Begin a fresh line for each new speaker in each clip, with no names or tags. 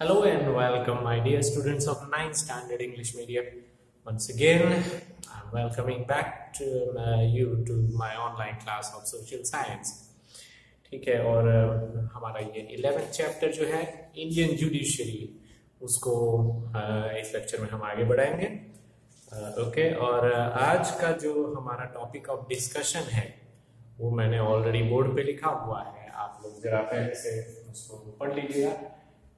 Hello and welcome, my dear students of 9th Standard English Medium. Once again, I'm welcoming back to you to my online class of Social Science. ठीक है, और हमारा ये 11th chapter जो है Indian judiciary, उसको इस lecture में हम आगे बढ़ाएंगे. ओके, और आज का जो हमारा टॉपिक ऑफ डिस्कशन है वो मैंने ऑलरेडी बोर्ड पे लिखा हुआ है. आप लोग जरा पहले से उसको पढ़ लीजिएगा.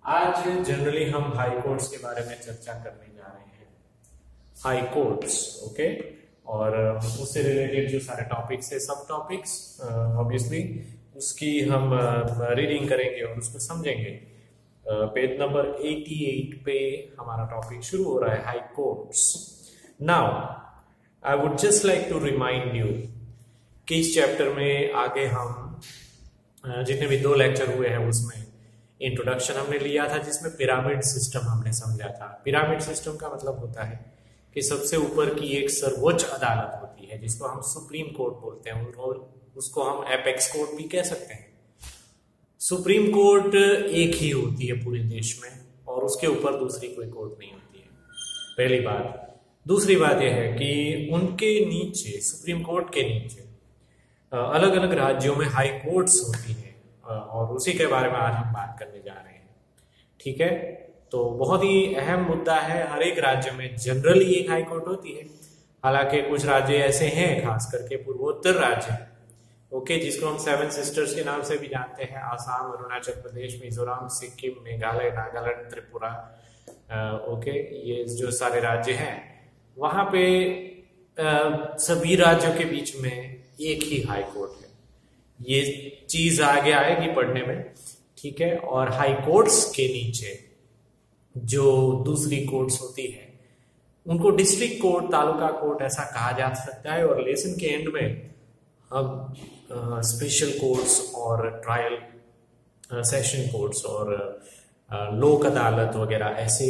आज जनरली हम हाई कोर्ट्स के बारे में चर्चा करने जा रहे हैं. हाई कोर्ट्स, ओके, और उससे रिलेटेड जो सारे टॉपिक्स है, सब टॉपिक्स ऑब्वियसली उसकी हम रीडिंग करेंगे और उसको समझेंगे. पेज नंबर 88 पे हमारा टॉपिक शुरू हो रहा है, high courts. Now I would just like to remind you कि इस चैप्टर में आगे हम जितने भी 2 लेक्चर हुए हैं उसमें इंट्रोडक्शन हमने लिया था, जिसमें पिरामिड सिस्टम हमने समझा था. पिरामिड सिस्टम का मतलब होता है कि सबसे ऊपर की एक सर्वोच्च अदालत होती है जिसको हम सुप्रीम कोर्ट बोलते हैं, और उसको हम एपेक्स कोर्ट भी कह सकते हैं. सुप्रीम कोर्ट एक ही होती है पूरे देश में और उसके ऊपर दूसरी कोई कोर्ट नहीं होती है, पहली बात. दूसरी बात यह है कि उनके नीचे, सुप्रीम कोर्ट के नीचे अलग अलग राज्यों में हाई कोर्ट्स होती है, और उसी के बारे में आज हम बात करने जा रहे हैं. ठीक है, तो बहुत ही अहम मुद्दा है. हर एक राज्य में जनरली एक हाई कोर्ट होती है. हालांकि कुछ राज्य ऐसे हैं, खास करके पूर्वोत्तर राज्य, ओके, जिसको हम 7 सिस्टर्स के नाम से भी जानते हैं. आसाम, अरुणाचल प्रदेश, मिजोरम, सिक्किम, मेघालय, नागालैंड, त्रिपुरा, ओके, ये जो सारे राज्य हैं वहां पे सभी राज्यों के बीच में एक ही हाई कोर्ट है. ये चीज आगे आएगी पढ़ने में, ठीक है. और हाई कोर्ट्स के नीचे जो दूसरी कोर्ट्स होती है उनको डिस्ट्रिक्ट कोर्ट, तालुका कोर्ट ऐसा कहा जा सकता है. और लेसन के एंड में हम स्पेशल कोर्ट्स और ट्रायल सेशन कोर्ट्स और लोक अदालत वगैरह ऐसे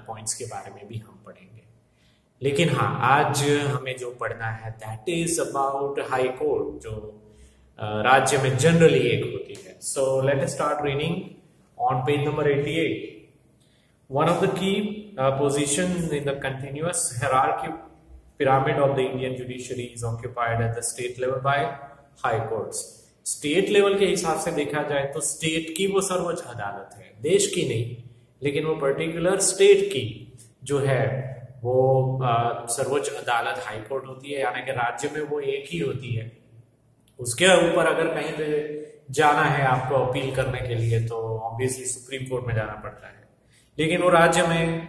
पॉइंट्स के बारे में भी हम पढ़ेंगे. लेकिन हाँ, आज हमें जो पढ़ना है that is about high court, जो राज्य में जनरली एक होती है. So let us start reading on page number 88. One of the key positions in the continuous hierarchy pyramid of the Indian judiciary is occupied at the state level by high courts. State level के हिसाब से देखा जाए तो state की वो सर्वोच्च अदालत है, देश की नहीं, लेकिन वो पर्टिकुलर स्टेट की जो है वो सर्वोच्च अदालत हाई कोर्ट होती है. यानी कि राज्य में वो एक ही होती है. उसके ऊपर अगर कहीं पे जाना है आपको अपील करने के लिए तो ऑब्वियसली सुप्रीम कोर्ट में जाना पड़ता है. लेकिन वो राज्य में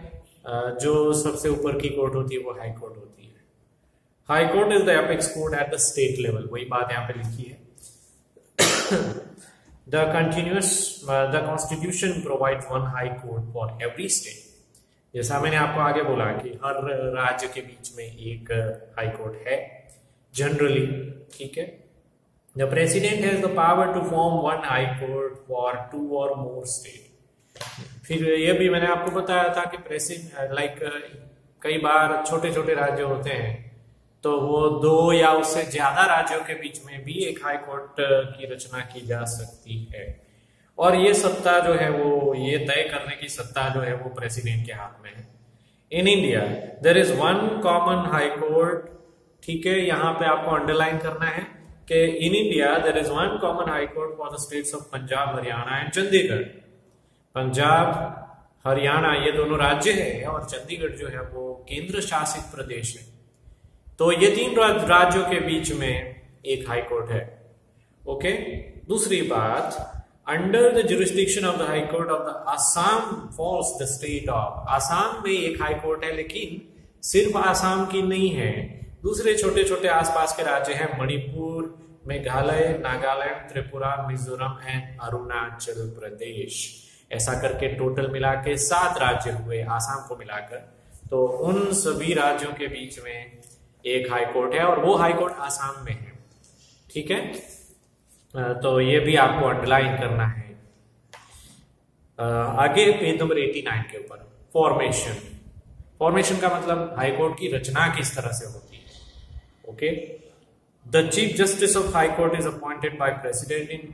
जो सबसे ऊपर की कोर्ट होती है वो हाई कोर्ट होती है. High Court is the apex court at the state level. वही बात यहाँ पे लिखी है. The constitution provides one high court for every state. जैसा मैंने आपको आगे बोला कि हर राज्य के बीच में एक हाई कोर्ट है जनरली. ठीक है. The president has the power to form one high court for 2 or more states. फिर ये भी मैंने आपको बताया था कि प्रेसिडेंट कई बार छोटे छोटे राज्य होते हैं तो वो 2 या उससे ज्यादा राज्यों के बीच में भी एक हाई कोर्ट की रचना की जा सकती है. और ये सत्ता जो है वो, ये तय करने की सत्ता जो है वो प्रेसिडेंट के हाथ में है. In India there is one common high court. ठीक है, यहाँ पे आपको अंडरलाइन करना है कि in India there is one common high court for the states of Punjab, Haryana and Chandigarh. Punjab, Haryana ये दोनों राज्य है और चंडीगढ़ जो है वो केंद्र शासित प्रदेश है. तो ये 3 राज्यों के बीच में एक हाई कोर्ट है. ओके. दूसरी बात, under the jurisdiction of the high court of the Assam falls the state of. Assam में एक हाई कोर्ट है, लेकिन सिर्फ आसाम की नहीं है, दूसरे छोटे छोटे आसपास के राज्य हैं मणिपुर, मेघालय, नागालैंड, त्रिपुरा, मिजोरम एंड अरुणाचल प्रदेश. ऐसा करके टोटल मिला के 7 राज्य हुए आसाम को मिलाकर. तो उन सभी राज्यों के बीच में एक हाई कोर्ट है और वो हाई कोर्ट आसाम में है. ठीक है, तो ये भी आपको अंडरलाइन करना है. आगे पेज नंबर 89 के ऊपर फॉर्मेशन. फॉर्मेशन का मतलब हाई कोर्ट की रचना किस तरह से होती है. Okay, the Chief Justice of High Court is appointed by President in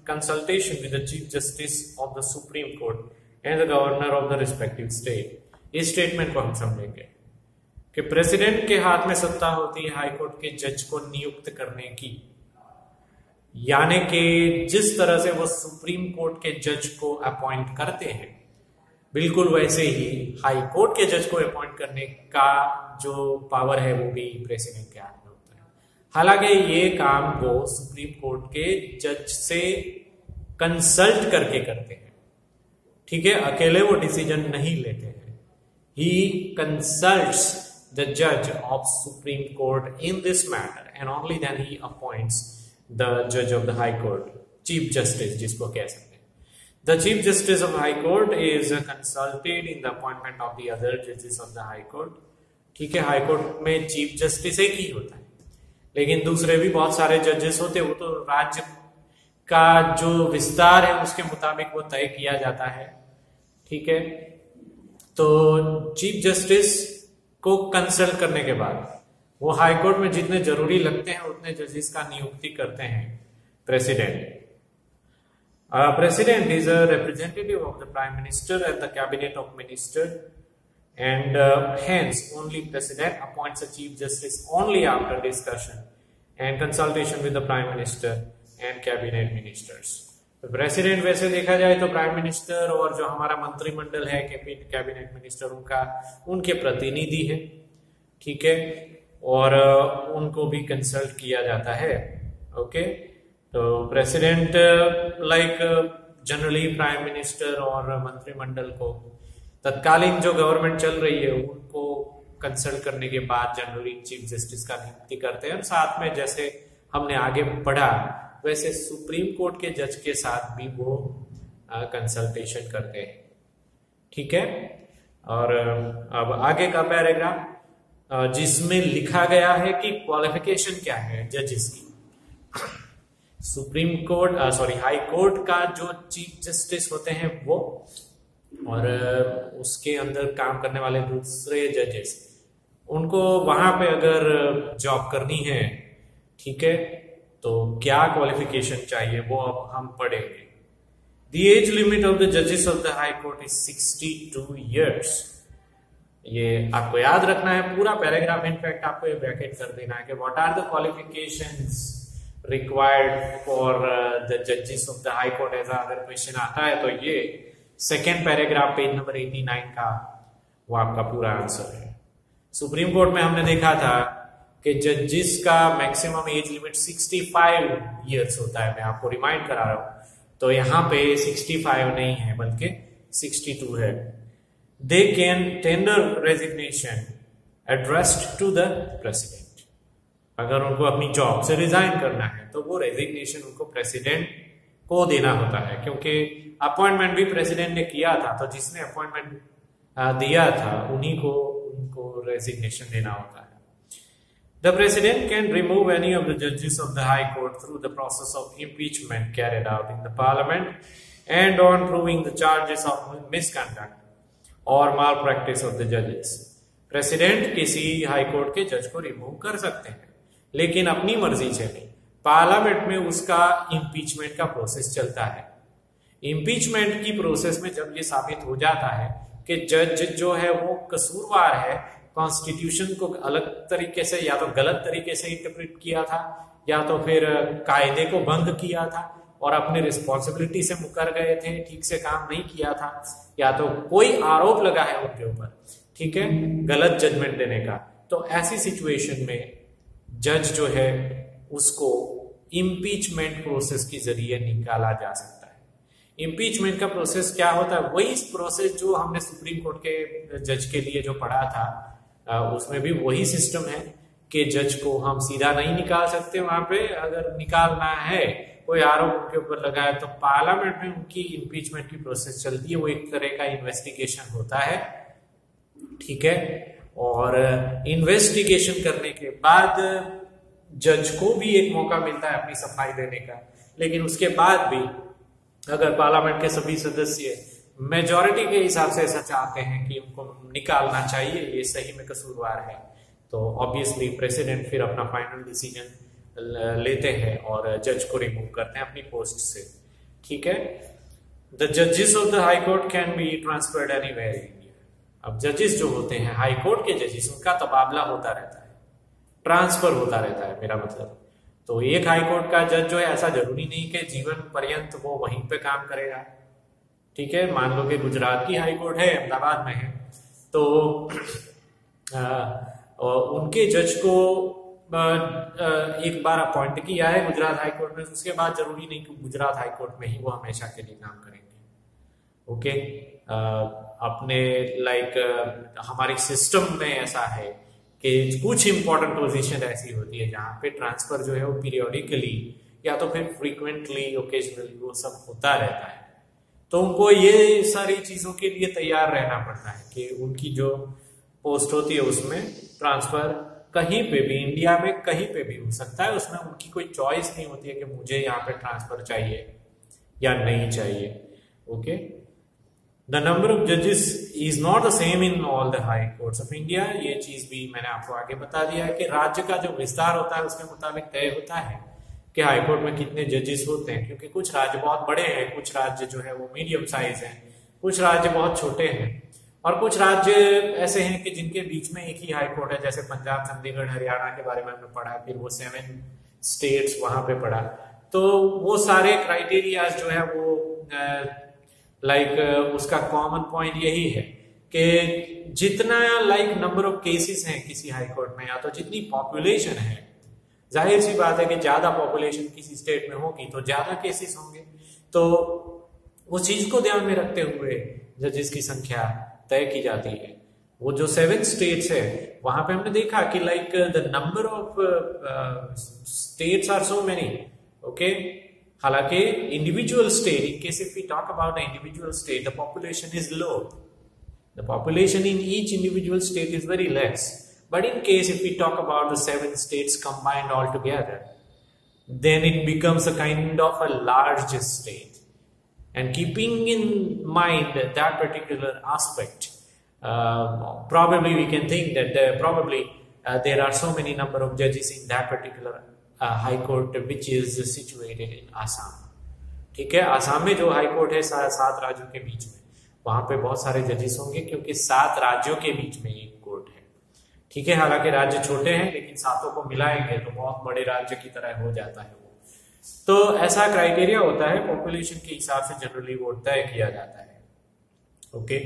consultation with the Chief Justice of the Supreme Court and the governor of the respective state. इस statement को हम समझेंगे कि प्रेसिडेंट के हाथ में सत्ता होती है हाईकोर्ट के जज को नियुक्त करने की, यानी कि जिस तरह से वो सुप्रीम कोर्ट के जज को अपॉइंट करते हैं बिल्कुल वैसे ही हाई कोर्ट के जज को अपॉइंट करने का जो पावर है वो भी प्रेसिडेंट के हाथ में होता है। हालांकि ये काम वो सुप्रीम कोर्ट के जज से कंसल्ट करके करते हैं, ठीक है, अकेले वो डिसीजन नहीं लेते हैं। ही कंसल्ट्स द जज of supreme court in this matter and only then he appoints the जज of the high court, chief justice जिसको कह सकते हैं। The Chief Justice of High Court is consulted in the appointment of the other judges of the High Court। ठीक है, high court में chief justice एक ही होता है, लेकिन दूसरे भी बहुत सारे जजेस होते हैं, वो तो राज्य का जो विस्तार है उसके मुताबिक वो तय किया जाता है। ठीक है, तो चीफ जस्टिस को कंसल्ट करने के बाद वो हाई कोर्ट में जितने जरूरी लगते हैं उतने जजेस का नियुक्ति करते हैं president. President is a representative of the Prime Minister and the Cabinet of Minister, and hence only President appoints a Chief Justice only after discussion and consultation with the Prime Minister and Cabinet Ministers। तो President वैसे देखा जाए तो Prime Minister और जो हमारा मंत्रिमंडल है कैबिनेट मिनिस्टर उनके प्रतिनिधि है, ठीक है, और उनको भी कंसल्ट किया जाता है। ओके, तो president like generally prime minister और मंत्रिमंडल को तत्कालीन जो गवर्नमेंट चल रही है उनको कंसल्ट करने के बाद जनरली चीफ जस्टिस का नियुक्ति करते हैं। साथ में जैसे हमने आगे पढ़ा वैसे सुप्रीम कोर्ट के जज के साथ भी वो कंसल्टेशन करते हैं। ठीक है, और अब आगे का पैराग्राफ जिसमें लिखा गया है कि क्वालिफिकेशन क्या है जजेस की। सुप्रीम कोर्ट हाई कोर्ट का जो चीफ जस्टिस होते हैं वो और उसके अंदर काम करने वाले दूसरे जजेस, उनको वहां पे अगर जॉब करनी है, ठीक है, तो क्या क्वालिफिकेशन चाहिए वो अब हम पढ़ेंगे। The age limit of the जजेस of the high Court is 62 years। ये आपको याद रखना है, पूरा पैराग्राफ इनफैक्ट आपको ये ब्रैकेट कर देना है कि what are the qualifications required for the judges of the high court। ऐसा अगर क्वेश्चन आता है तो ये सेकेंड पैराग्राफ पेज नंबर 89 का वो आपका पूरा आंसर है। सुप्रीम कोर्ट में हमने देखा था कि जजेस का मैक्सिमम एज लिमिट 65 years होता है। मैं आपको रिमाइंड करा रहा हूं, तो यहाँ पे 65 नहीं है बल्कि 62 है। They can tender resignation addressed to the president. अगर उनको अपनी जॉब से रिजाइन करना है तो वो रेजिग्नेशन उनको प्रेसिडेंट को देना होता है, क्योंकि अपॉइंटमेंट भी प्रेसिडेंट ने किया था, तो जिसने अपॉइंटमेंट दिया था उन्हीं को उनको रेजिग्नेशन देना होता है। The president can remove any of the जजेस of the high Court through the process of impeachment carried out in the parliament and on proving the charges of misconduct और माल प्रैक्टिस ऑफ द जजेस। President किसी High court के जज को remove कर सकते हैं, लेकिन अपनी मर्जी से नहीं। पार्लियामेंट में उसका इम्पीचमेंट का प्रोसेस चलता है। इम्पीचमेंट की प्रोसेस में जब ये साबित हो जाता है कि जज जो है वो कसूरवार है, कॉन्स्टिट्यूशन को अलग तरीके से या तो गलत तरीके से इंटरप्रेट किया था या तो फिर कायदे को भंग किया था और अपनी रिस्पॉन्सिबिलिटी से मुकर गए थे, ठीक से काम नहीं किया था, या तो कोई आरोप लगा है उनके ऊपर, ठीक है, गलत जजमेंट देने का, तो ऐसी सिचुएशन में जज जो है उसको इम्पीचमेंट प्रोसेस के जरिए निकाला जा सकता है। इम्पीचमेंट का प्रोसेस क्या होता है? वही प्रोसेस जो हमने सुप्रीम कोर्ट के जज के लिए जो पढ़ा था, उसमें भी वही सिस्टम है कि जज को हम सीधा नहीं निकाल सकते। वहां पे अगर निकालना है, कोई आरोप उनके ऊपर लगा है, तो पार्लियामेंट में उनकी इम्पीचमेंट की प्रोसेस चलती है। वो एक तरह का इन्वेस्टिगेशन होता है, ठीक है, और इन्वेस्टिगेशन करने के बाद जज को भी एक मौका मिलता है अपनी सफाई देने का। लेकिन उसके बाद भी अगर पार्लियामेंट के सभी सदस्य मेजॉरिटी के हिसाब से ऐसा चाहते हैं कि उनको निकालना चाहिए, ये सही में कसूरवार है, तो ऑब्वियसली प्रेसिडेंट फिर अपना फाइनल डिसीजन लेते हैं और जज को रिमूव करते हैं अपनी पोस्ट से। ठीक है, द जजेस of the high court can be transferred anywhere in India. अब जजेस जो होते हैं हाई कोर्ट के जजेस, उनका तबादला होता रहता है, ट्रांसफर होता रहता है, मेरा मतलब। तो एक हाई कोर्ट का जज जो है, ऐसा जरूरी नहीं कि जीवन पर्यंत वो वहीं पे काम करेगा। ठीक है, मान लो कि गुजरात की हाई कोर्ट है, अहमदाबाद में है, तो उनके जज को एक बार अपॉइंट किया है गुजरात हाई कोर्ट में, उसके बाद जरूरी नहीं कि गुजरात हाई कोर्ट में ही वो हमेशा के लिए काम करेंगे। ओके, अपने हमारे सिस्टम में ऐसा है कि कुछ इंपॉर्टेंट पोजीशन ऐसी होती है जहां पे ट्रांसफर जो है वो पीरियोडिकली या तो फिर फ्रीक्वेंटली, ओकेजनली वो सब होता रहता है। तो उनको ये सारी चीजों के लिए तैयार रहना पड़ता है कि उनकी जो पोस्ट होती है उसमें ट्रांसफर कहीं पे भी, इंडिया में कहीं पे भी हो सकता है। उसमें उनकी कोई चॉइस नहीं होती है कि मुझे यहाँ पे ट्रांसफर चाहिए या नहीं चाहिए। ओके, द नंबर ऑफ जजेस is not the same in all the high courts of India. ये चीज भी मैंने आपको आगे बता दिया है कि राज्य का जो विस्तार होता है उसके मुताबिक तय होता है कि हाई कोर्ट में कितने जजेस होते हैं, क्योंकि कुछ राज्य बहुत बड़े हैं, कुछ राज्य जो है वो मीडियम साइज हैं, कुछ राज्य बहुत छोटे हैं, और कुछ राज्य ऐसे हैं कि जिनके बीच में एक ही हाई कोर्ट है, जैसे पंजाब, चंडीगढ़, हरियाणा के बारे में हमने पढ़ा, फिर वो 7 स्टेट्स वहां पे पढ़ा। तो वो सारे क्राइटेरिया जो है वो उसका कॉमन पॉइंट यही है कि जितना नंबर ऑफ केसेस हैं किसी हाई कोर्ट में, या तो जितनी पॉपुलेशन है, जाहिर सी बात है कि ज्यादा पॉपुलेशन किसी स्टेट में होगी तो ज्यादा केसेस होंगे। तो उस चीज को ध्यान में रखते हुए जजेस की संख्या तय की जाती है। वो जो 7 स्टेट्स है वहां पे हमने देखा कि the number of states are so many. Okay, हालांकि individual state, in case if we talk about the individual state, the population is low, the population in each individual state is very less, but in case if we talk about the 7 states combined all together, then it becomes a kind of a large state. And keeping in mind that particular aspect, probably we can think that there are so many number of judges in that particular high court which is situated in Assam. ठीक है, आसाम में जो high court है 7 राज्यों के बीच में, वहां पे बहुत सारे जजेस होंगे क्योंकि 7 राज्यों के बीच में एक कोर्ट है। ठीक है, हालांकि राज्य छोटे हैं लेकिन 7 को मिलाएंगे तो बहुत बड़े राज्य की तरह हो जाता है वो। तो ऐसा क्राइटेरिया होता है, पॉपुलेशन के हिसाब से जनरली वो तय किया जाता है। Okay,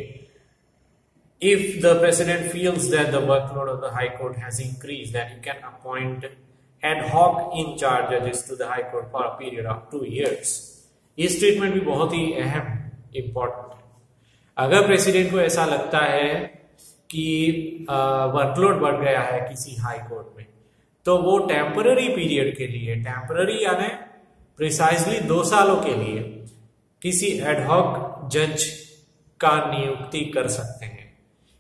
if the president feels that the workload of the high court has increased, then he can appoint ad hoc in charge judges to the high court for a period of 2 years. ये statement भी बहुत ही अहम, important है। अगर president को ऐसा लगता है कि वर्कलोड बढ़ गया है किसी हाई कोर्ट में, तो वो टेम्पररी पीरियड के लिए, टेम्पररी यानी प्रिसाइजली 2 सालों के लिए किसी एडहॉक जज का नियुक्ति कर सकते हैं।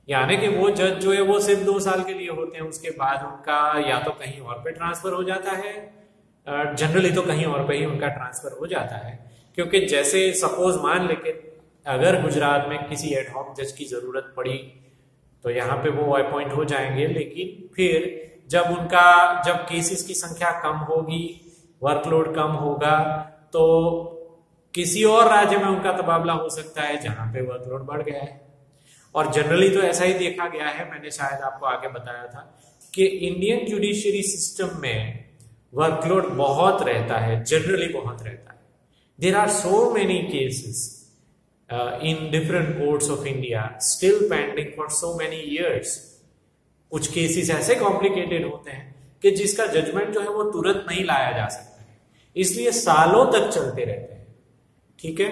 यानी कि वो जज जो है वो सिर्फ 2 साल के लिए होते हैं, उसके बाद उनका या तो कहीं और पे ट्रांसफर हो जाता है, जनरली तो कहीं और पे ही उनका ट्रांसफर हो जाता है। क्योंकि जैसे सपोज मान लेके अगर गुजरात में किसी एडहॉक जज की जरूरत पड़ी तो यहाँ पे वो अपॉइंट हो जाएंगे, लेकिन फिर जब केसेस की संख्या कम होगी, वर्कलोड कम होगा, तो किसी और राज्य में उनका तबादला हो सकता है जहां पे वर्कलोड बढ़ गया है। और जनरली तो ऐसा ही देखा गया है, मैंने शायद आपको आगे बताया था कि इंडियन जुडिशियरी सिस्टम में वर्कलोड बहुत रहता है, जनरली बहुत रहता है। There are so many cases in different courts of India still pending for so many years. कुछ केसेस ऐसे कॉम्प्लिकेटेड होते हैं कि जिसका जजमेंट जो है वो तुरंत नहीं लाया जा सकता है, इसलिए सालों तक चलते रहते हैं। ठीक है,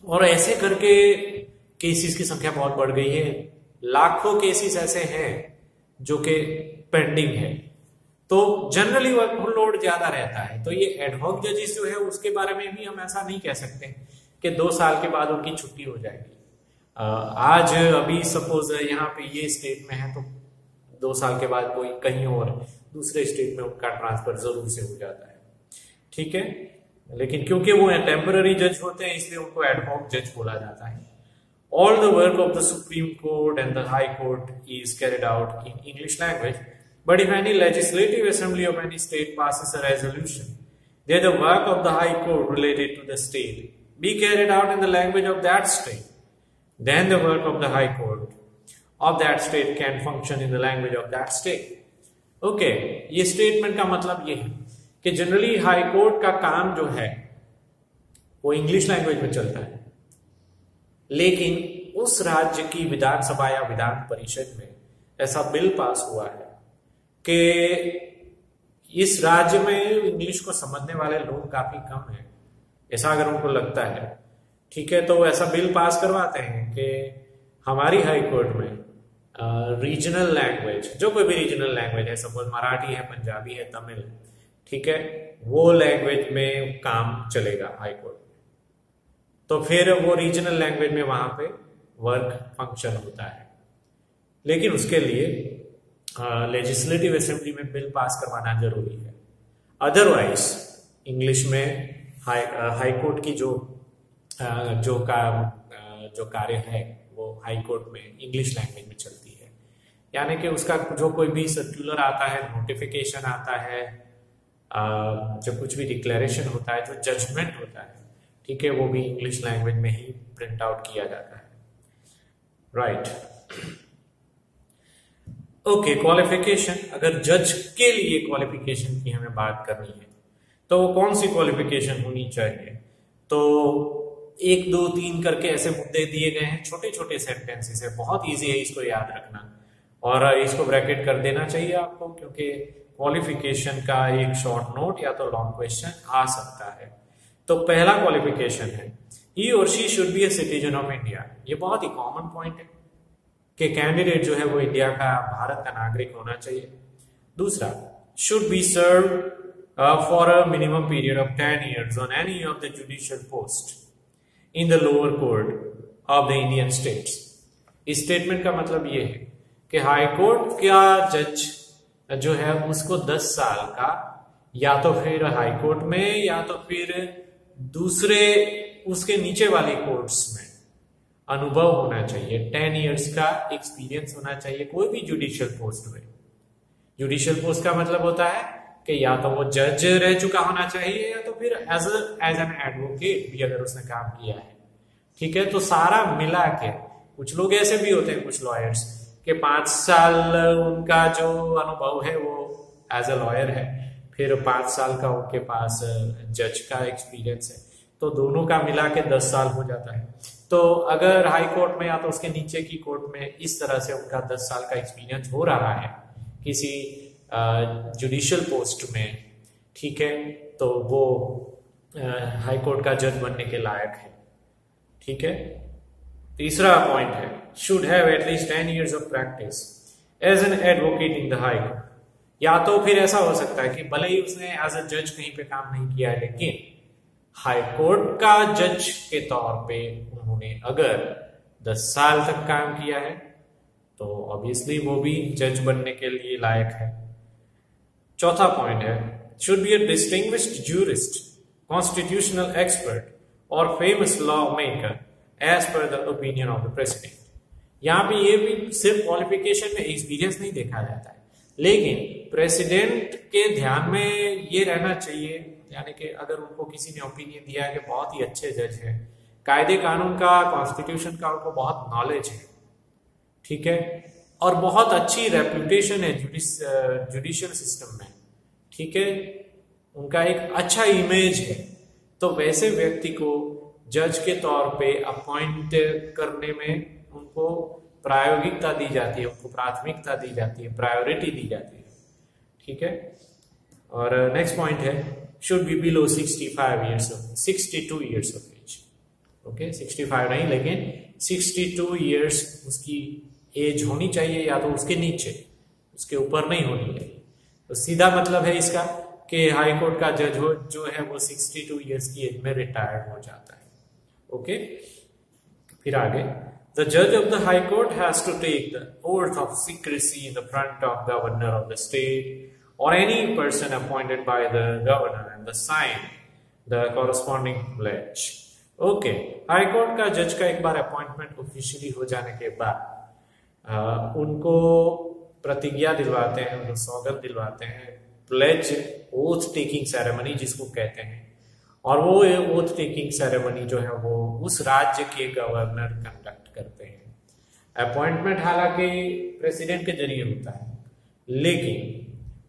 और ऐसे करके केसेस की संख्या बहुत बढ़ गई है, लाखों केसेस ऐसे हैं जो कि पेंडिंग है। तो जनरली वर्कलोड ज्यादा रहता है। तो ये एडहॉक जजेस जो है उसके बारे में भी हम ऐसा नहीं कह सकते कि 2 साल के बाद उनकी छुट्टी हो जाएगी। आज अभी सपोज यहाँ पे ये स्टेट में है तो 2 साल के बाद कोई कहीं और दूसरे स्टेट में उनका ट्रांसफर जरूर से हो जाता है। ठीक है, लेकिन क्योंकि वो टेम्पररी जज होते हैं इसलिए उनको एडहॉक जज बोला जाता है। All the work of the supreme court and the high Court is carried out in English language, but if any legislative assembly of any state passes a resolution, then the work of the high court related to the state be carried out in the language of that state, then the work of the High Court of that state can function in the language of that state. Okay, ये statement का मतलब ये है कि generally high court का काम जो है वो इंग्लिश लैंग्वेज में चलता है, लेकिन उस राज्य की विधानसभा या विधान परिषद में ऐसा बिल पास हुआ है कि इस राज्य में इंग्लिश को समझने वाले लोग काफी कम हैं, ऐसा अगर उनको लगता है, ठीक है, तो ऐसा बिल पास करवाते हैं कि हमारी हाई कोर्ट में रीजनल लैंग्वेज, जो कोई भी रीजनल लैंग्वेज है, सपोज मराठी है, पंजाबी है, तमिल, ठीक है, वो लैंग्वेज में काम चलेगा हाई कोर्ट में। तो फिर वो रीजनल लैंग्वेज में वहां पे वर्क फंक्शन होता है, लेकिन उसके लिए लेजिस्लेटिव असेंबली में बिल पास करवाना जरूरी है। अदरवाइज इंग्लिश में हाई कोर्ट की जो कार्य है वो हाई कोर्ट में इंग्लिश लैंग्वेज में चलती है, यानी कि उसका जो कोई भी सर्कुलर आता है, नोटिफिकेशन आता है, जो कुछ भी डिक्लेरेशन होता है, जो जजमेंट होता है, ठीक है, वो भी इंग्लिश लैंग्वेज में ही प्रिंट आउट किया जाता है। Right, okay, qualification. अगर जज के लिए क्वालिफिकेशन की हमें बात करनी है तो वो कौन सी क्वालिफिकेशन होनी चाहिए? तो 1, 2, 3 करके ऐसे मुद्दे दिए गए हैं, छोटे छोटे सेंटेंसेस है, बहुत इजी है इसको याद रखना और इसको ब्रैकेट कर देना चाहिए आपको, क्योंकि क्वालिफिकेशन का एक शॉर्ट नोट या तो लॉन्ग क्वेश्चन आ सकता है। तो पहला क्वालिफिकेशन है ही और she should be a citizen of India. ये बहुत ही कॉमन पॉइंट है कि कैंडिडेट जो है वो इंडिया का, भारत का नागरिक होना चाहिए। दूसरा, should be serve for a minimum period of 10 years on any of the judicial post in the lower court of the Indian states. इस स्टेटमेंट का मतलब ये है कि हाई कोर्ट का जज जो है उसको 10 साल का या तो फिर हाई कोर्ट में या तो फिर दूसरे उसके नीचे वाली कोर्ट्स में अनुभव होना चाहिए, 10 years का एक्सपीरियंस होना चाहिए कोई भी जुडिशियल पोस्ट में। जुडिशियल पोस्ट का मतलब होता है कि या तो वो जज रह चुका होना चाहिए या तो फिर एज एन एडवोकेट भी अगर उसने काम किया है, ठीक है। तो सारा मिला के, कुछ लोग ऐसे भी होते हैं, कुछ लॉयर्स के 5 साल उनका जो अनुभव है वो एज अ लॉयर है, फिर 5 साल का उनके पास जज का एक्सपीरियंस है, तो दोनों का मिला के 10 साल हो जाता है। तो अगर हाई कोर्ट में या तो उसके नीचे की कोर्ट में इस तरह से उनका 10 साल का एक्सपीरियंस हो रहा है किसी जुडिशियल पोस्ट में, ठीक है, तो वो हाई कोर्ट का जज बनने के लायक है, ठीक है। तीसरा पॉइंट है should have at least 10 years of practice as an advocate in the high court. या तो फिर ऐसा हो सकता है कि भले ही उसने एज अ जज कहीं पे काम नहीं किया है, लेकिन हाई कोर्ट का जज के तौर पे उन्होंने अगर 10 साल तक काम किया है तो ऑब्वियसली वो भी जज बनने के लिए लायक है। चौथा पॉइंट है should be a distinguished jurist, constitutional expert और famous law maker as per the opinion of the president. यहाँ पे ये भी सिर्फ क्वालिफिकेशन में एक्सपीरियंस नहीं देखा जाता है, लेकिन प्रेसिडेंट के ध्यान में ये रहना चाहिए, यानी कि अगर उनको किसी ने ओपिनियन दिया है कि बहुत ही अच्छे जज हैं, कायदे कानून का, कॉन्स्टिट्यूशन का उनको बहुत नॉलेज है, ठीक है, और बहुत अच्छी रेपुटेशन है जुडिशियल सिस्टम में, ठीक है, उनका एक अच्छा इमेज है, तो वैसे व्यक्ति को जज के तौर पे अपॉइंट करने में उनको प्रायोगिकता दी जाती है, उनको प्राथमिकता दी जाती है, प्रायोरिटी दी जाती है, ठीक है। और नेक्स्ट पॉइंट है should be below 62 years of age। Okay, 65 नहीं, लेकिन 62 years उसकी एज होनी चाहिए, या तो उसके नीचे, उसके ऊपर नहीं होनी चाहिए। तो सीधा मतलब है इसका कि हाई कोर्ट का जज जो है वो 62 years की एज में रिटायर्ड हो जाता है। ओके, फिर आगे, द जज of the high court has to take the oath of secrecy in the front of governor of the state or any person appointed by the governor and the sign the corresponding pledge। Okay, high court का जज का एक बार appointment officially हो जाने के बाद उनको प्रतिज्ञा दिलवाते हैं, उनको सौगंध दिलवाते हैं, प्लेज, ओथ टेकिंग सेरेमनी जिसको कहते हैं, और वो ओथ टेकिंग सेरेमनी जो है वो उस राज्य के गवर्नर कंडक्ट करते हैं। अपॉइंटमेंट हालांकि प्रेसिडेंट के जरिए होता है, लेकिन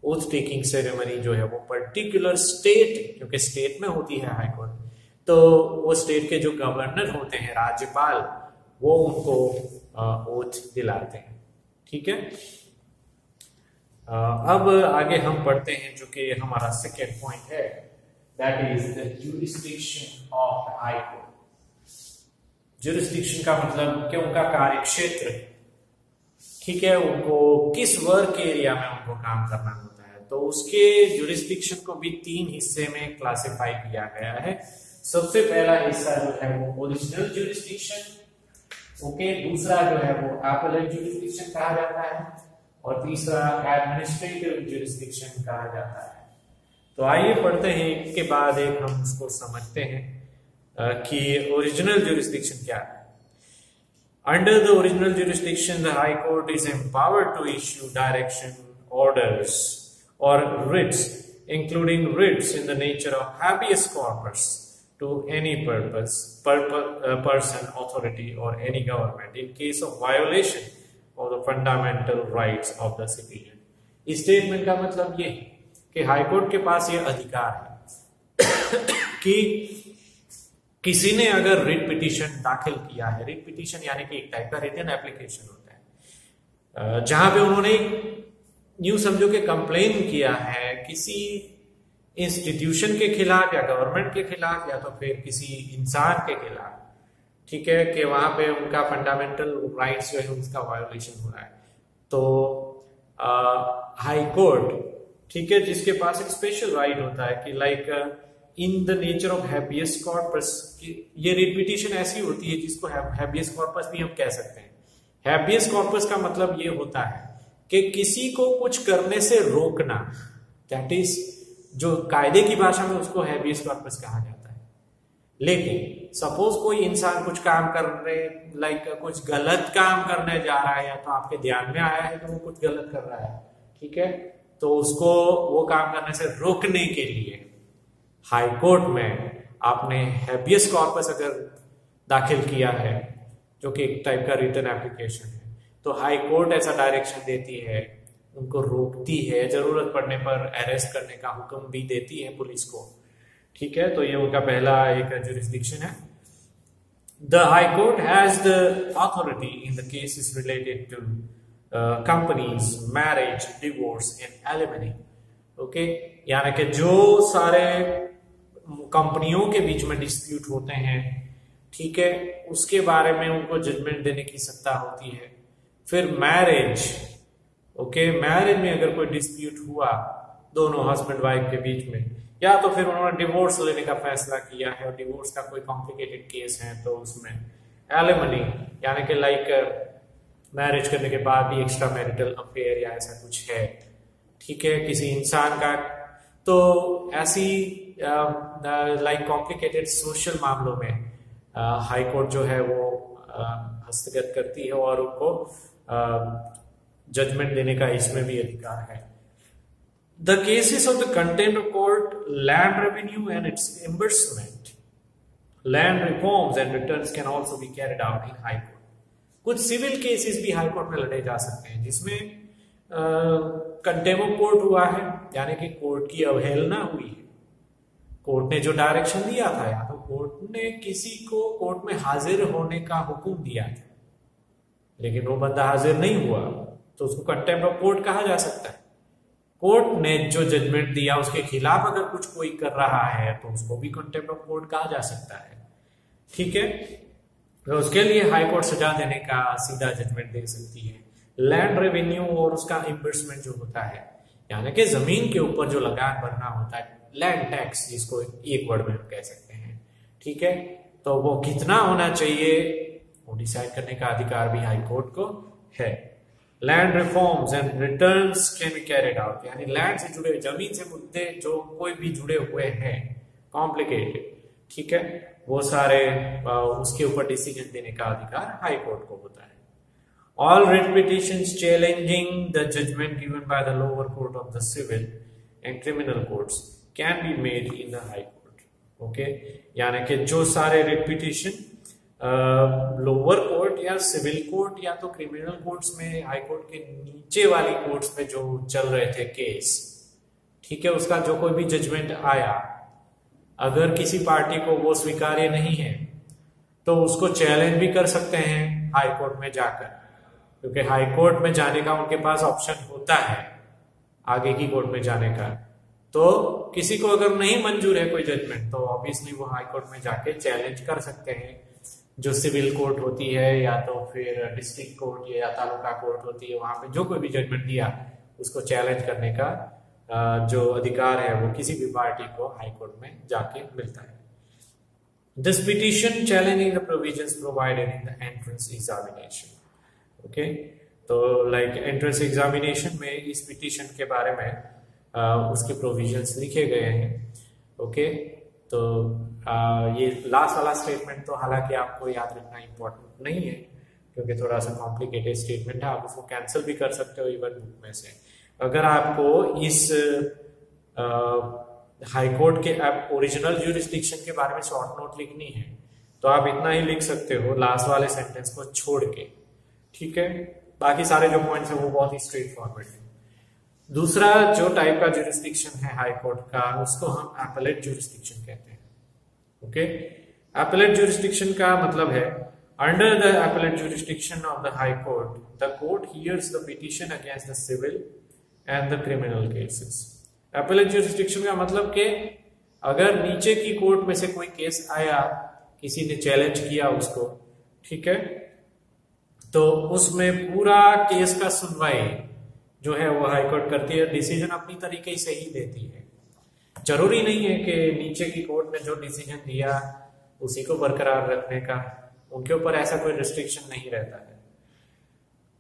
ओथ टेकिंग सेरेमनी जो है वो पर्टिकुलर स्टेट, क्योंकि स्टेट में होती है हाई कोर्ट, तो वो स्टेट के जो गवर्नर होते हैं, राज्यपाल, वो उनको ओथ दिलाते हैं। ठीक है, अब आगे हम पढ़ते हैं जो कि हमारा सेकेंड पॉइंट है, that is the jurisdiction of the high court. Jurisdiction का मतलब कि उनका कार्यक्षेत्र, ठीक है, उनको किस वर्क एरिया में उनको काम करना होता है। तो उसके ज्यूरिसडिक्शन को भी 3 हिस्से में क्लासिफाई किया गया है। सबसे पहला हिस्सा जो है वो ओरिजिनल ज्यूरिसडिक्शन, ओके, दूसरा जो है वो एपेलेट ज्यूरिसडिक्शन कहा जाता है, और तीसरा एडमिनिस्ट्रेटिव ज्यूरिसडिक्शन कहा जाता है। तो आइए पढ़ते हैं एक के बाद एक, हम उसको समझते हैं कि ओरिजिनल ज्यूरिसडिक्शन क्या है। Under the original jurisdiction, the High Court is empowered to issue direction orders or writs, including writs in the nature of habeas corpus to any person, authority, or any government in case of violation of the fundamental rights of the citizen. इस statement का मतलब ये है कि high court के पास ये अधिकार है कि किसी ने अगर रिट पिटीशन दाखिल किया है, रिट पिटीशन यानी कि एक टाइप का रिटन एप्लीकेशन होता है, जहां पे उन्होंने यूं समझो कि कंप्लेन किया है किसी इंस्टीट्यूशन के खिलाफ या गवर्नमेंट के खिलाफ या तो फिर किसी इंसान के खिलाफ, ठीक है, कि वहां पे उनका फंडामेंटल राइट्स जो है उसका वायोलेशन हो रहा है। तो हाई कोर्ट, ठीक है, जिसके पास एक स्पेशल राइट होता है कि like in the nature of habeas corpus, ये रिट पिटीशन ऐसी होती है जिसको हैबियस कॉर्पस भी हम कह सकते हैं। हैबियस कॉर्पस का मतलब ये होता है कि किसी को कुछ करने से रोकना, दैट इज जो कायदे की भाषा में उसको हैबियस कॉर्पस कहा जाता है। लेकिन सपोज कोई इंसान कुछ काम कर रहे, लाइक कुछ गलत काम करने जा रहा है, या तो आपके ध्यान में आया है कि वो कुछ गलत कर रहा है, ठीक है, तो उसको वो काम करने से रोकने के लिए हाई कोर्ट में आपने हैबियस कॉर्पस अगर दाखिल किया है, जो कि एक टाइप का रिटन एप्लीकेशन है, तो हाई कोर्ट ऐसा डायरेक्शन देती है, उनको रोकती है, जरूरत पड़ने पर अरेस्ट करने का हुक्म भी देती है पुलिस को। ठीक है, तो ये उनका पहला एक ज्यूरिसडिक्शन है। The high court has the authority in the cases related to companies, marriage, divorce and alimony. Okay, यानी कि जो सारे कंपनियों के बीच में डिस्प्यूट होते हैं, ठीक है, उसके बारे में उनको जजमेंट देने की सत्ता होती है। फिर मैरिज, ओके, मैरिज में अगर कोई डिस्प्यूट हुआ दोनों हस्बैंड वाइफ के बीच में, या तो फिर उन्होंने डिवोर्स लेने का फैसला किया है और डिवोर्स का कोई कॉम्प्लिकेटेड केस है, तो उसमें एलिमनी यानी कि लाइक मैरिज करने के बाद भी एक्स्ट्रा मैरिटल अफेयर या ऐसा कुछ है, ठीक है, किसी इंसान का, तो ऐसी लाइक कॉम्प्लिकेटेड सोशल मामलों में हाई कोर्ट जो है वो हस्तगत करती है और उनको जजमेंट देने का इसमें भी अधिकार है। The cases of the contempt of court, land revenue and its embarrassment, land reforms and returns can also be carried out in high court. कुछ सिविल केसेस भी हाई कोर्ट में लड़े जा सकते हैं जिसमें कंटेम्प्ट ऑफ कोर्ट हुआ है, यानी कि कोर्ट की अवहेलना हुई है, कोर्ट ने जो डायरेक्शन दिया था, या तो कोर्ट ने किसी को कोर्ट में हाजिर होने का हुक्म दिया था लेकिन वो बंदा हाजिर नहीं हुआ, तो उसको कंटेम्प्ट ऑफ कोर्ट कहा जा सकता है। कोर्ट ने जो जजमेंट दिया उसके खिलाफ अगर कुछ कोई कर रहा है तो उसको भी कंटेम्प्ट ऑफ कोर्ट कहा जा सकता है। ठीक है, तो उसके लिए हाई कोर्ट सजा देने का सीधा जजमेंट दे सकती है। लैंड रेवेन्यू और उसका इम्बर्समेंट जो होता है, यानी कि जमीन के ऊपर जो लगान भरना होता है, लैंड टैक्स जिसको एक वर्ड में हम कह सकते हैं, ठीक है, तो वो कितना होना चाहिए वो डिसाइड करने का अधिकार भी हाई कोर्ट को है। Land reforms and returns can be carried out, यानी लैंड से जुड़े, जमीन से मुद्दे जो कोई भी जुड़े हुए हैं कॉम्प्लिकेटेड, ठीक है, वो सारे उसके ऊपर डिसीजन देने का अधिकार हाई कोर्ट को होता है। All writ petitions challenging the judgment given by the lower court of the civil and criminal courts can be made in the high court. Okay, यानी कि जो सारे रिट पिटीशन लोअर कोर्ट या civil court या तो criminal courts में, high court के नीचे वाली कोर्ट्स में जो चल रहे थे केस, ठीक है, उसका जो कोई भी जजमेंट आया, अगर किसी पार्टी को वो स्वीकार्य नहीं है तो उसको चैलेंज भी कर सकते हैं हाई कोर्ट में जाकर, क्योंकि हाई कोर्ट में जाने का उनके पास ऑप्शन होता है आगे की कोर्ट में जाने का। तो किसी को अगर नहीं मंजूर है कोई जजमेंट तो ऑब्वियसली वो हाई कोर्ट में जाके चैलेंज कर सकते हैं। जो सिविल कोर्ट होती है या तो फिर डिस्ट्रिक्ट कोर्ट या तालुका कोर्ट होती है, वहां पे जो कोई भी जजमेंट दिया उसको चैलेंज करने का जो अधिकार है वो किसी भी पार्टी को हाई कोर्ट में जाके मिलता है। This petition challenging the provisions provided in the entrance examination. Okay, तो लाइक एंट्रेंस एग्जामिनेशन में इस पिटीशन के बारे में उसके प्रोविजंस लिखे गए हैं। ओके, तो ये लास्ट वाला स्टेटमेंट तो हालांकि आपको याद रखना इम्पोर्टेंट नहीं है क्योंकि थोड़ा सा कॉम्प्लिकेटेड स्टेटमेंट है, आप उसको कैंसिल भी कर सकते हो इवन बुक में से। अगर आपको इस हाई कोर्ट के ओरिजिनल ज्यूरिसडिक्शन के बारे में शॉर्ट नोट लिखनी है तो आप इतना ही लिख सकते हो लास्ट वाले सेंटेंस को छोड़ के, ठीक है। बाकी सारे जो पॉइंट्स है वो बहुत ही स्ट्रेट फॉरवर्ड है। दूसरा जो टाइप का ज्यूरिसडिक्शन है हाई कोर्ट का, उसको हम एपेलेट ज्यूरिसडिक्शन कहते हैं। ओके, एपेलेट ज्यूरिसडिक्शन का मतलब है under the appellate jurisdiction of the high court the court hears the petition against the civil and the criminal cases. Appellate jurisdiction का मतलब कि अगर नीचे की कोर्ट में से कोई केस आया, किसी ने चैलेंज किया उसको, ठीक है, तो उसमें पूरा केस का सुनवाई जो है वो हाई कोर्ट करती है, डिसीजन अपनी तरीके से ही देती है। जरूरी नहीं है कि नीचे की कोर्ट ने जो डिसीजन दिया उसी को बरकरार रखने का, उनके ऊपर ऐसा कोई रिस्ट्रिक्शन नहीं रहता है।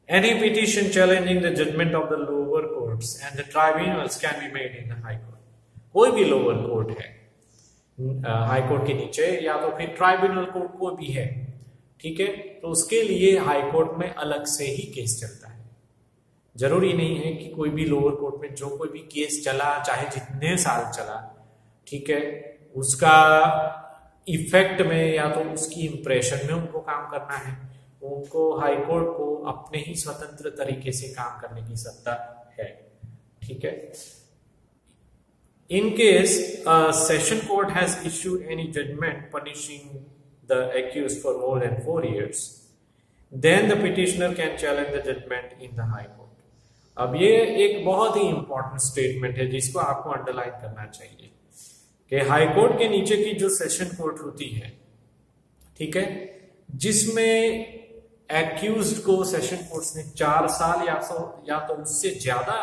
Any petition challenging the judgment of the lower courts and the tribunals can be made in the high court. कोई भी लोअर कोर्ट है हाई कोर्ट के नीचे या तो फिर ट्राइब्यूनल कोर्ट कोई भी है, ठीक है, तो उसके लिए हाई कोर्ट में अलग से ही केस चलता है। जरूरी नहीं है कि कोई भी लोअर कोर्ट में जो कोई भी केस चला, चाहे जितने साल चला, ठीक है, उसका इफेक्ट में या तो उसकी इंप्रेशन में उनको काम करना है। उनको हाई कोर्ट को अपने ही स्वतंत्र तरीके से काम करने की सत्ता है, ठीक है। In case session court has issued any judgement punishing the accused for more than 4 years, then the petitioner can challenge the judgement in the high court. अब ये एक बहुत ही इंपॉर्टेंट स्टेटमेंट है जिसको आपको अंडरलाइन करना चाहिए कि हाई कोर्ट के नीचे की जो सेशन कोर्ट होती है, ठीक है, जिसमें एक्यूज्ड को सेशन कोर्ट्स ने 4 साल या तो उससे ज्यादा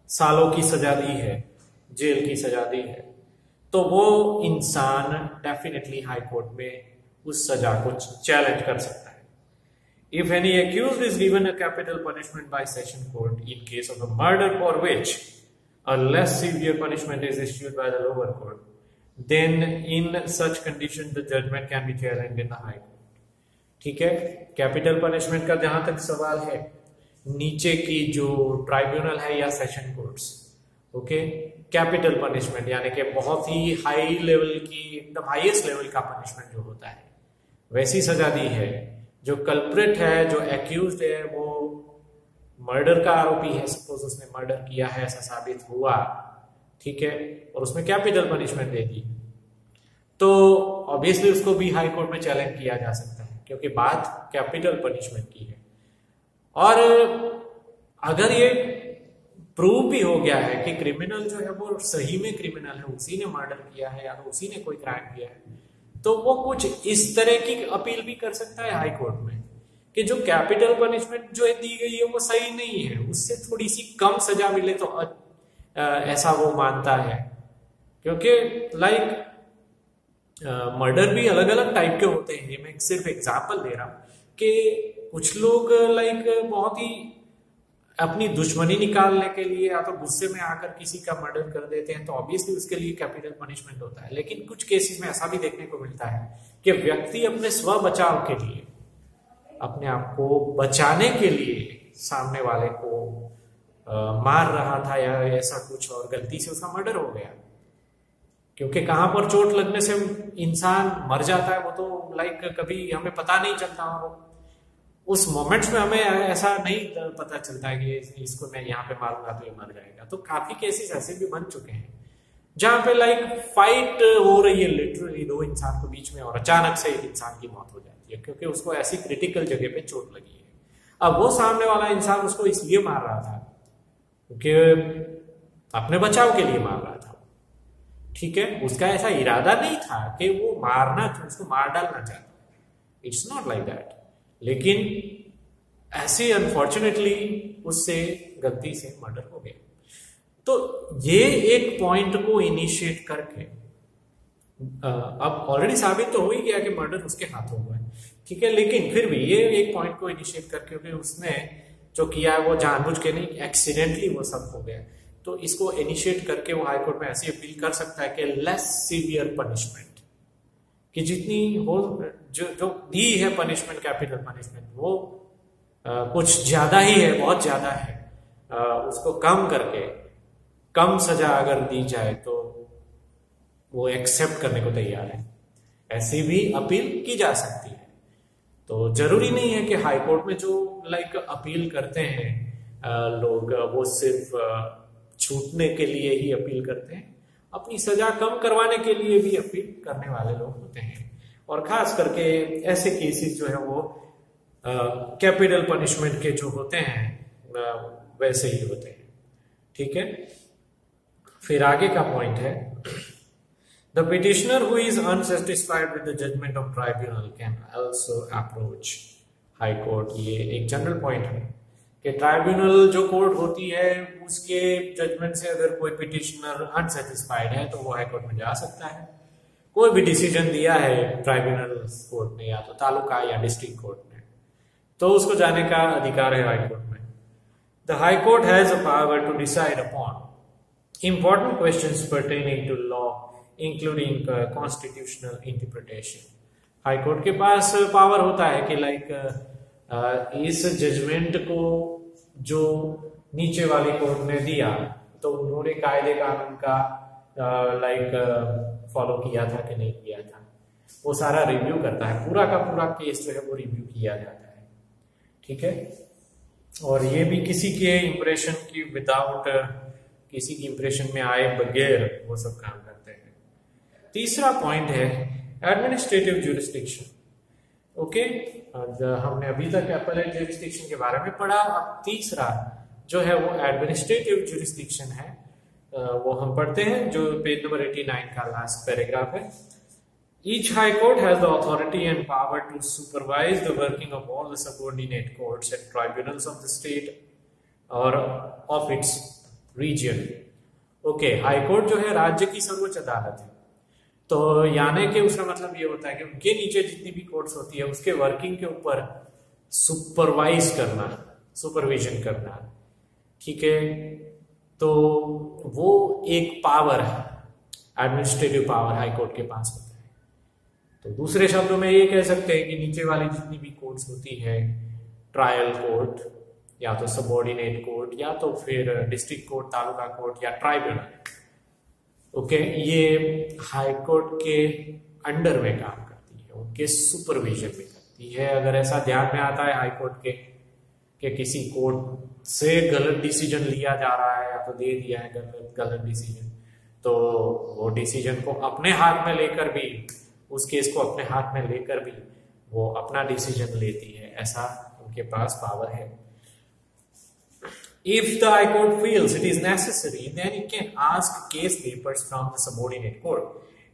सालों की सजा दी है, जेल की सजा दी है, तो वो इंसान डेफिनेटली हाई कोर्ट में उस सजा को चैलेंज कर सकता है। If any accused is given a capital punishment by session court in case of a murder for which a less severe punishment is issued by the lower court, then in such condition the judgment can be challenged in the high court. ठीक है, capital punishment का जहां तक सवाल है, नीचे की जो ट्राइब्यूनल है या session courts, okay, capital punishment यानी कि बहुत ही हाई लेवल की, एकदम हाईएस्ट लेवल का पनिशमेंट जो होता है, वैसी सजा दी है। जो कल्प्रिट है, जो एक्यूज्ड है, वो मर्डर का आरोपी है, सपोज उसने मर्डर किया है, ऐसा साबित हुआ, ठीक है, और उसमें कैपिटल पनिशमेंट दे दी, तो ऑब्वियसली उसको भी हाई कोर्ट में चैलेंज किया जा सकता है क्योंकि बात कैपिटल पनिशमेंट की है। और अगर ये प्रूव भी हो गया है कि क्रिमिनल जो है वो सही में क्रिमिनल है, उसी ने मर्डर किया है या तो उसी ने कोई क्राइम किया है, तो वो कुछ इस तरह की अपील भी कर सकता है हाई कोर्ट में कि जो कैपिटल पनिशमेंट जो दी गई है वो सही नहीं है, उससे थोड़ी सी कम सजा मिले तो ऐसा वो मानता है। क्योंकि लाइक मर्डर भी अलग अलग टाइप के होते हैं, मैं सिर्फ एग्जांपल दे रहा हूं कि कुछ लोग लाइक बहुत ही अपनी दुश्मनी निकालने के लिए या तो गुस्से में आकर किसी का मर्डर कर देते हैं, तो ऑब्वियसली उसके लिए कैपिटल पनिशमेंट होता है। लेकिन कुछ केसेस में ऐसा भी देखने को मिलता है कि व्यक्ति अपने स्व बचाव के लिए, अपने आप को बचाने के लिए सामने वाले को मार रहा था या ऐसा कुछ और गलती से उसका मर्डर हो गया, क्योंकि कहाँ पर चोट लगने से इंसान मर जाता है वो तो कभी हमें पता नहीं चलता। और उस मोमेंट्स में हमें ऐसा नहीं पता चलता है कि इसको मैं यहाँ पे मारूंगा तो ये मर जाएगा। तो काफी केसेस ऐसे भी बन चुके हैं जहां पे फाइट हो रही है लिटरली दो इंसान के बीच में और अचानक से एक इंसान की मौत हो जाती है क्योंकि उसको ऐसी क्रिटिकल जगह पे चोट लगी है। अब वो सामने वाला इंसान उसको इसलिए मार रहा था क्योंकि अपने बचाव के लिए मार रहा था, ठीक है। उसका ऐसा इरादा नहीं था कि वो उसको मार डालना चाहता, इट्स नॉट लाइक दैट। लेकिन ऐसे अनफॉर्चुनेटली उससे गलती से मर्डर हो गया। तो ये एक पॉइंट को इनिशिएट करके अब ऑलरेडी साबित तो हो ही गया कि मर्डर उसके हाथों हुआ है, ठीक है। लेकिन फिर भी ये एक पॉइंट को इनिशिएट करके उसने जो किया है वो जानबूझ के नहीं, एक्सीडेंटली वो सब हो गया। तो इसको इनिशिएट करके वो हाईकोर्ट में ऐसी अपील कर सकता है कि लेस सीवियर पनिशमेंट, कि जितनी हो जो दी है पनिशमेंट, कैपिटल पनिशमेंट, वो कुछ ज्यादा ही है, बहुत ज्यादा है, उसको कम करके कम सजा अगर दी जाए तो वो एक्सेप्ट करने को तैयार है। ऐसी भी अपील की जा सकती है। तो जरूरी नहीं है कि हाईकोर्ट में जो अपील करते हैं लोग वो सिर्फ छूटने के लिए ही अपील करते हैं, अपनी सजा कम करवाने के लिए भी अपील करने वाले लोग होते हैं। और खास करके ऐसे केसेस जो है वो कैपिटल पनिशमेंट के जो होते हैं वैसे ही होते हैं, ठीक है। फिर आगे का पॉइंट है, the petitioner who is unsatisfied with the judgement of tribunal can also approach high court. ये एक जनरल पॉइंट है कि ट्राइब्यूनल जो कोर्ट होती है उसके जजमेंट से अगर कोई पिटिशनर अनसेटिस्फाइड है तो वो हाई कोर्ट में जा सकता है। कोई भी डिसीजन दिया है ट्राइब्यूनल कोर्ट ने या तो तालुका या डिस्ट्रिक्ट कोर्ट ने, तो उसको जाने का अधिकार है हाई कोर्ट में। The high court has a power to decide upon important questions pertaining to law including constitutional interpretation। High court के पास पावर होता है कि इस जजमेंट को जो नीचे वाली कोर्ट ने दिया तो उन्होंने कायदे कानून का फॉलो किया था कि नहीं किया था, वो सारा रिव्यू करता है। पूरा का पूरा केस जो है वो रिव्यू किया जाता है, ठीक है। और ये भी किसी के इंप्रेशन की किसी की इंप्रेशन में आए बगैर वो सब काम करते हैं। तीसरा पॉइंट है एडमिनिस्ट्रेटिव ज्यूरिसडिक्शन। ओके, हमने अभी तक एपेलेट ज्यूरिसडिक्शन के बारे में पढ़ा। अब तीसरा जो है वो एडमिनिस्ट्रेटिव ज्यूरिसडिक्शन है, वो हम पढ़ते हैं जो पेज नंबर 89 का लास्ट पैराग्राफ है। Each high court has the authority and power to supervise the working of all the subordinate courts and tribunals of the state or of its region। Okay, high court जो है राज्य की सर्वोच्च अदालत है। तो यानी कि उसका मतलब ये होता है कि उनके नीचे जितनी भी कोर्ट्स होती है उसके वर्किंग के ऊपर सुपरवाइज करना, सुपरविजन करना, ठीक है। तो वो एक पावर है, एडमिनिस्ट्रेटिव पावर हाई कोर्ट के पास होता है। तो दूसरे शब्दों में ये कह सकते हैं कि नीचे वाली जितनी भी कोर्ट्स होती है, ट्रायल कोर्ट या तो सबऑर्डिनेट कोर्ट या तो फिर डिस्ट्रिक्ट कोर्ट, तालुका कोर्ट या ट्राइब्यूनल, ओके, ये हाई कोर्ट के अंडर में काम करती है, उनके सुपरविजन में करती है। अगर ऐसा ध्यान में आता है हाई कोर्ट के कि किसी कोर्ट से गलत डिसीजन लिया जा रहा है या तो दे दिया है गलत डिसीजन, तो वो डिसीजन को अपने हाथ में लेकर भी, उस केस को अपने हाथ में लेकर भी वो अपना डिसीजन लेती है, ऐसा उनके पास पावर है। If the High Court feels it is necessary, then it can ask case papers from the subordinate court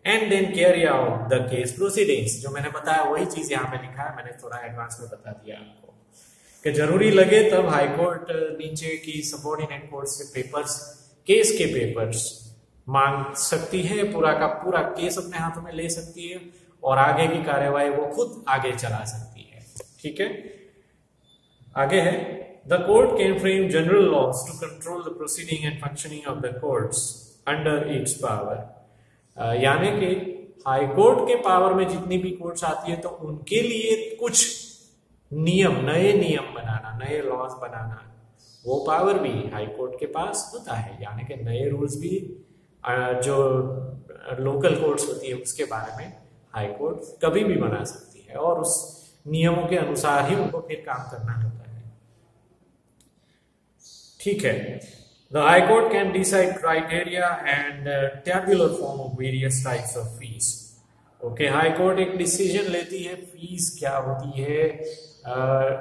and then carry out the case proceedings। जो मैंने बताया वही चीज यहाँ पे लिखा है, मैंने थोड़ा एडवांस में बता दिया आपको कि जरूरी लगे तब हाई कोर्ट नीचे की सबऑर्डिनेट कोर्ट से पेपर्स, केस के पेपर्स मांग सकती है, पूरा का पूरा केस अपने हाथों में ले सकती है और आगे की कार्यवाही वो खुद आगे चला सकती है, ठीक है। आगे है, the court can frame general laws to control the proceeding and functioning of the courts under its power। यानी कि हाई कोर्ट के पावर में जितनी भी कोर्ट्स आती है तो उनके लिए कुछ नियम, नए नियम बनाना, नए लॉज बनाना, वो पावर भी हाई कोर्ट के पास होता है। यानी कि नए रूल्स भी जो लोकल कोर्ट्स होती है उसके बारे में हाई कोर्ट कभी भी बना सकती है, और उस नियमों के अनुसार ही उनको फिर काम करना होता है। ठीक है, the high court can decide criteria and tabular form of various types of fees. Okay, high court एक डिसीजन लेती है फीस क्या होती है,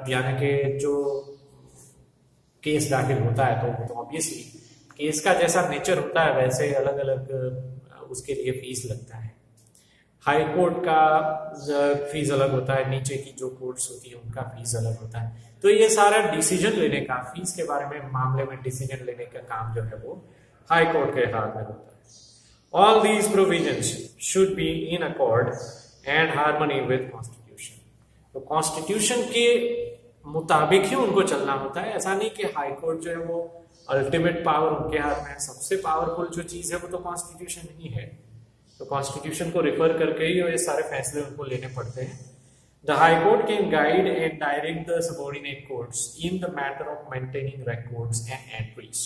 यानी कि जो केस दाखिल होता है तो ऑब्वियसली केस का जैसा नेचर होता है वैसे अलग अलग उसके लिए फीस लगता है। हाई कोर्ट का फीस अलग होता है, नीचे की जो कोर्ट्स होती है उनका फीस अलग होता है। तो ये सारा डिसीजन लेने का, फीस के बारे में मामले में डिसीजन लेने का काम जो है वो हाई कोर्ट के हाथ में होता है। All these provisions should be in accord and harmony with constitution. तो कॉन्स्टिट्यूशन के मुताबिक ही उनको चलना होता है। ऐसा नहीं कि हाई कोर्ट जो है वो अल्टीमेट पावर उनके हाथ में है, सबसे पावरफुल जो चीज है वो तो कॉन्स्टिट्यूशन ही है। तो कॉन्स्टिट्यूशन को रिफर करके ही ये सारे फैसले उनको लेने पड़ते हैं। The high court can guide and direct the subordinate courts in the matter of maintaining records and entries.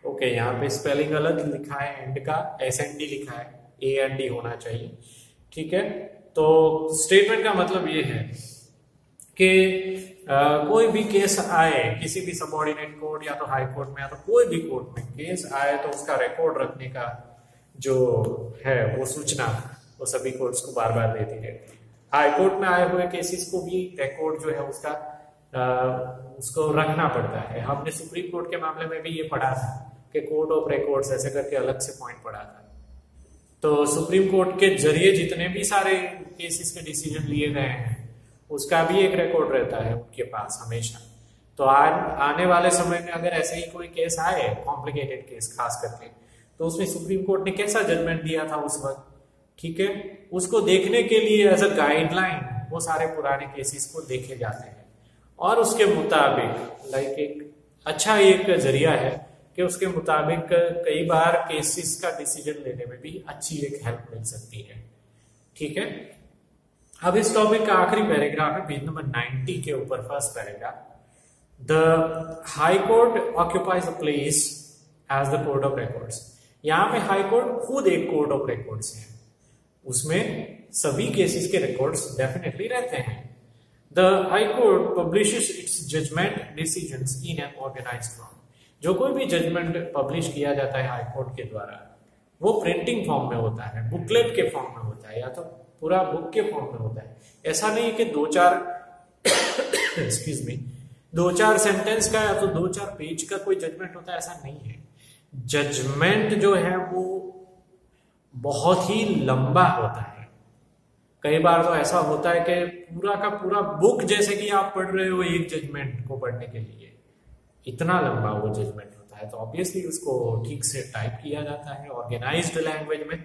Okay, यहाँ पे स्पेलिंग अलग लिखा है, एंड का SND लिखा है, AND होना चाहिए। ठीक है, तो स्टेटमेंट का मतलब ये है कि कोई भी केस आए किसी भी सबऑर्डिनेट कोर्ट या तो हाई कोर्ट में या तो कोई भी कोर्ट में केस आए तो उसका रिकॉर्ड रखने का जो है वो सूचना वो सभी कोर्ट्स को बार बार देती रहती है। हाई कोर्ट में आए हुए केसेस को भी रिकॉर्ड जो है उसका उसको रखना पड़ता है। हमने सुप्रीम कोर्ट के मामले में भी ये पढ़ा था कि कोर्ट ऑफ रिकॉर्ड्स ऐसे करके अलग से पॉइंट पढ़ा था। तो सुप्रीम कोर्ट के जरिए जितने भी सारे केसेस के डिसीजन लिए गए हैं उसका भी एक रिकॉर्ड रहता है उनके पास हमेशा। तो आने वाले समय में अगर ऐसे ही कोई केस आए, कॉम्प्लिकेटेड केस खास करके, तो उसमें सुप्रीम कोर्ट ने कैसा जजमेंट दिया था उस वक्त, ठीक है, उसको देखने के लिए एज अ गाइडलाइन वो सारे पुराने केसेस को देखे जाते हैं और उसके मुताबिक लाइक एक अच्छा एक जरिया है कि उसके मुताबिक कई बार केसेस का डिसीजन लेने में भी अच्छी एक हेल्प मिल सकती है। ठीक है, अब इस टॉपिक का आखिरी पैराग्राफ है, पेज नंबर 90 के ऊपर first paragraph. The high court occupies a place as the court of records. यहां पे हाई कोर्ट खुद एक कोर्ट ऑफ रिकॉर्ड्स है, उसमें सभी केसेस के रिकॉर्ड्स डेफिनेटली रहते हैं। The high court publishes its judgement decisions in an organised form. जो कोई भी जजमेंट पब्लिश किया जाता है हाई कोर्ट के द्वारा वो प्रिंटिंग फॉर्म में होता है, बुकलेट के फॉर्म में होता है या तो पूरा बुक के फॉर्म में होता है। ऐसा नहीं है कि दो चार सेंटेंस का या तो 2-4 पेज का कोई जजमेंट होता है, ऐसा नहीं है। जजमेंट जो है वो बहुत ही लंबा होता है। कई बार तो ऐसा होता है कि पूरा का पूरा बुक जैसे कि आप पढ़ रहे हो एक जजमेंट को पढ़ने के लिए, इतना लंबा वो जजमेंट होता है। तो ऑब्वियसली उसको ठीक से टाइप किया जाता है ऑर्गेनाइज्ड लैंग्वेज में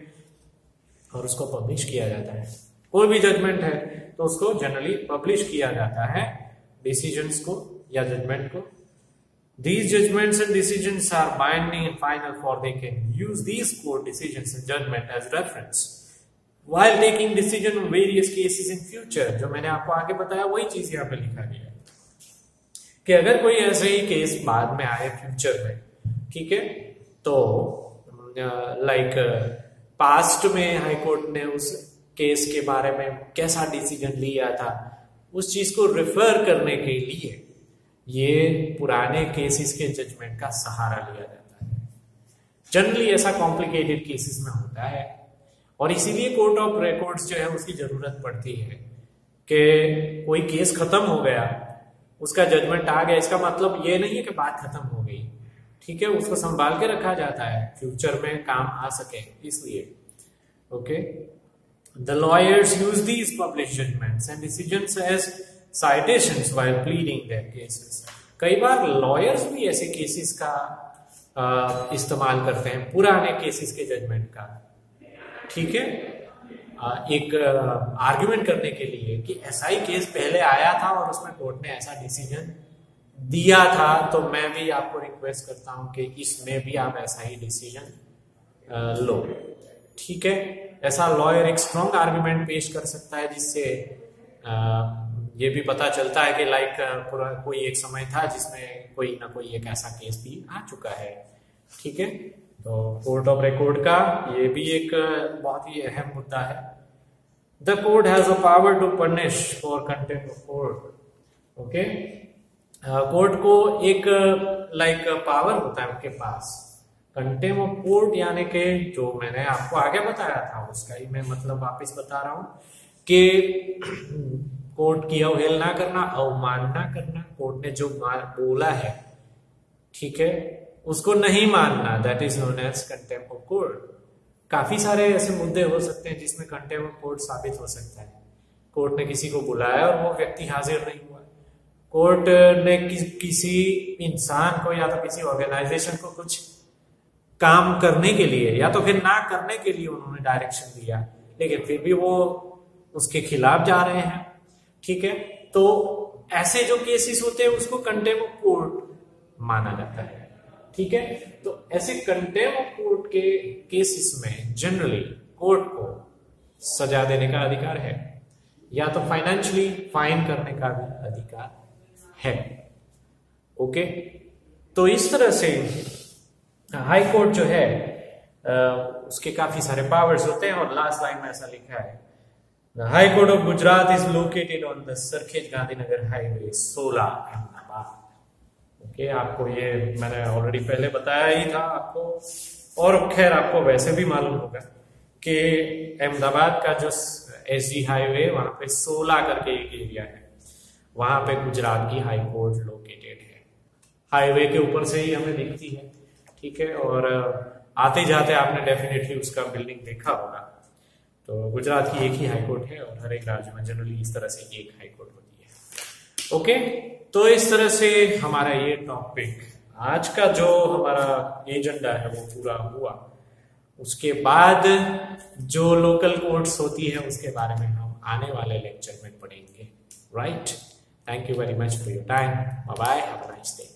और उसको पब्लिश किया जाता है। कोई भी जजमेंट है तो उसको जनरली पब्लिश किया जाता है, डिसीजंस को या जजमेंट को। These judgments and decisions are binding and final, for they can use these court decisions and judgment as reference while taking decision on various cases in future। जो मैंने आपको आगे बताया वही चीज यहाँ पे लिखा गया है कि अगर कोई ऐसे ही केस बाद में आए फ्यूचर में, ठीक है, तो लाइक पास्ट में हाई कोर्ट ने उस केस के बारे में कैसा डिसीजन लिया था उस चीज को रिफर करने के लिए ये पुराने केसेस के जजमेंट का सहारा लिया जाता है। जनरली ऐसा कॉम्प्लिकेटेड केसेस में होता है और इसीलिए कोर्ट ऑफ रिकॉर्ड्स जो है उसकी जरूरत पड़ती है कि कोई केस खत्म हो गया, उसका जजमेंट आ गया, इसका मतलब ये नहीं है कि बात खत्म हो गई, ठीक है, उसको संभाल के रखा जाता है फ्यूचर में काम आ सके इसलिए। Okay, the lawyers use these publish judgements and decisions as citations while pleading their cases। कई बार लॉयर्स भी ऐसे केसेस का इस्तेमाल करते हैं, पुराने केसेस के जजमेंट का, ठीक है, एक आर्ग्यूमेंट करने के लिए कि ऐसा ही केस पहले आया था और उसमें कोर्ट ने ऐसा डिसीजन दिया था, तो मैं भी आपको रिक्वेस्ट करता हूं कि इसमें भी आप ऐसा ही डिसीजन लो, ठीक है। ऐसा लॉयर एक स्ट्रॉन्ग आर्ग्यूमेंट पेश कर सकता है जिससे ये भी पता चलता है कि लाइक पूरा कोई एक समय था जिसमें कोई ना कोई एक ऐसा केस भी आ चुका है, ठीक है। तो कोर्ट ऑफ रिकॉर्ड का ये भी एक बहुत ही अहम मुद्दा है। The court has a power to punish for contempt of court. Okay, court को एक पावर होता है उनके पास। कंटेम्प्ट ऑफ कोर्ट यानी कि जो मैंने आपको आगे बताया था उसका ही मैं मतलब वापस बता रहा हूं कि कोर्ट की अवहेलना करना, अवमानना करना, कोर्ट ने जो बोला है, ठीक है, उसको नहीं मानना, that is known as contempt of court. काफी सारे ऐसे मुद्दे हो सकते हैं जिसमें कंटेम्प्ट ऑफ कोर्ट साबित हो सकता है। कोर्ट ने किसी को बुलाया और वो व्यक्ति हाजिर नहीं हुआ, कोर्ट ने किसी इंसान को या तो किसी ऑर्गेनाइजेशन को कुछ काम करने के लिए या तो फिर ना करने के लिए उन्होंने डायरेक्शन दिया, लेकिन फिर भी वो उसके खिलाफ जा रहे हैं, ठीक है, तो ऐसे जो केसेस होते हैं उसको कंटेम्प्ट ऑफ कोर्ट माना जाता है, ठीक है। तो ऐसे कंटेम्प्ट ऑफ कोर्ट के केसेस में जनरली कोर्ट को सजा देने का अधिकार है या तो फाइनेंशियली फाइन करने का भी अधिकार है। ओके, तो इस तरह से हाई कोर्ट जो है उसके काफी सारे पावर्स होते हैं और लास्ट लाइन में ऐसा लिखा है, the high court of Gujarat is located on the Sarkhej Gandhinagar highway 16 Ahmedabad. Okay, आपको ये मैंने ऑलरेडी पहले बताया ही था आपको, और खैर आपको वैसे भी मालूम होगा कि अहमदाबाद का जो एसजी हाईवे वहां पे 16 करके एक एरिया है, वहां पे गुजरात की हाई कोर्ट लोकेटेड है। हाईवे के ऊपर से ही हमें दिखती है, ठीक है, और आते जाते आपने डेफिनेटली उसका बिल्डिंग देखा होगा। तो गुजरात की एक ही हाई कोर्ट है और हर एक राज्य में जनरली इस तरह से एक हाई कोर्ट होती है। ओके, तो इस तरह से हमारा ये टॉपिक आज का जो हमारा एजेंडा है वो पूरा हुआ। उसके बाद जो लोकल कोर्ट्स होती है उसके बारे में हम आने वाले लेक्चर में पढ़ेंगे। Right, thank you very much for your time. Bye bye, have a nice day.